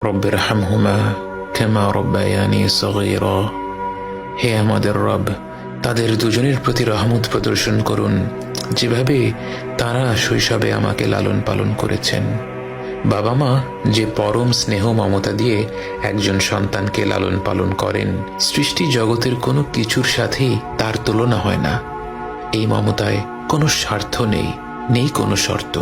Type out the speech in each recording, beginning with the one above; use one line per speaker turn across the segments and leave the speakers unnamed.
রব্বিরহামহুমা কামা রব্বায়ানি সগীরা। হে আমাদের রব, তাদের দুজনের প্রতি রহমত প্রদর্শন করুন, যেভাবে তারা শৈশবে আমাকে লালন পালন করেছেন। বাবা মা যে পরম স্নেহ মমতা দিয়ে একজন সন্তানকে লালন পালন করেন, সৃষ্টি জগতের কোনো কিছুর সাথেই তার তুলনা হয় না। এই মমতায় কোনো স্বার্থ নেই, নেই কোনো শর্ত।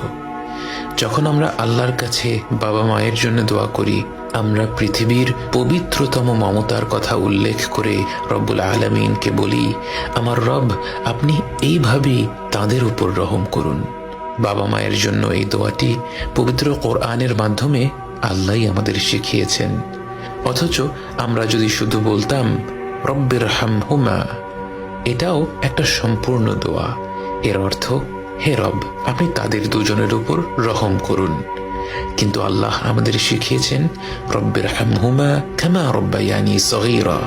যখন আমরা আল্লাহর কাছে বাবা মায়ের জন্য দোয়া করি, আমরা পৃথিবীর পবিত্রতম মমতার কথা উল্লেখ করে রব্বুল আলামিনকে বলি, আমার রব, আপনি এইভাবেই তাদের উপর রহম করুন। বাবা মায়ের জন্য এই দোয়াটি পবিত্র কোরআনের মাধ্যমে আল্লাহই আমাদের শিখিয়েছেন। অথচ আমরা যদি শুধু বলতাম রব্বিরহামহুমা, এটাও একটা সম্পূর্ণ দোয়া। এর অর্থ, হে রব, আপনি তাদের দুজনের উপর রহম করুন। কিন্তু আল্লাহ আমাদের শিখিয়েছেন রব্বিরহামহুমা কামা রব্বায়ানি সগীরা।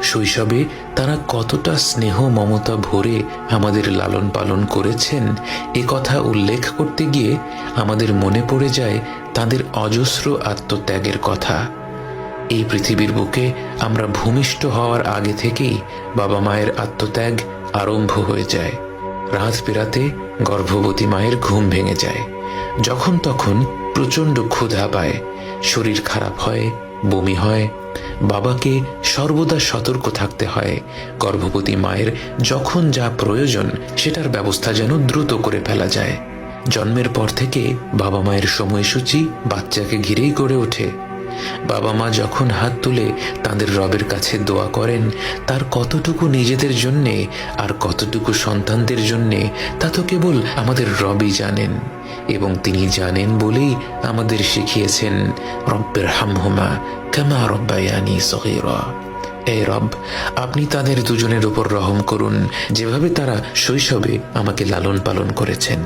শৈশবে তারা কতটা স্নেহ মমতা ভরে আমাদের লালন পালন করেছেন, এ কথা উল্লেখ করতে গিয়ে আমাদের মনে পড়ে যায় তাদের অজস্র আত্মত্যাগের কথা। এই পৃথিবীর বুকে আমরা ভূমিষ্ঠ হওয়ার আগে থেকেই বাবা মায়ের আত্মত্যাগ আরম্ভ হয়ে যায়। রাত পেরাতে গর্ভবতী মায়ের ঘুম ভেঙে যায়, যখন তখন প্রচণ্ড ক্ষুধা পায়, শরীর খারাপ হয়, বমি হয়। বাবাকে সর্বদা সতর্ক থাকতে হয়, গর্ভবতী মায়ের যখন যা প্রয়োজন সেটার ব্যবস্থা যেন দ্রুত করে ফেলা যায়। জন্মের পর থেকে বাবা মায়ের সময়সূচি বাচ্চাকে ঘিরেই গড়ে ওঠে। বাবা মা যখন হাত তুলে তাদের রবের কাছে দোয়া করেন, তার কতটুকু নিজেদের জন্যে আর কতটুকু সন্তানদের জন্যে তা তো কেবল আমাদের রবই জানেন। এবং তিনি জানেন বলেই আমাদের শিখিয়েছেন রব্বিরহামহুমা কামা রব্বায়ানি সগীরা। এই রব, আপনি তাদের দুজনের উপর রহম করুন, যেভাবে তারা শৈশবে আমাকে লালন পালন করেছেন।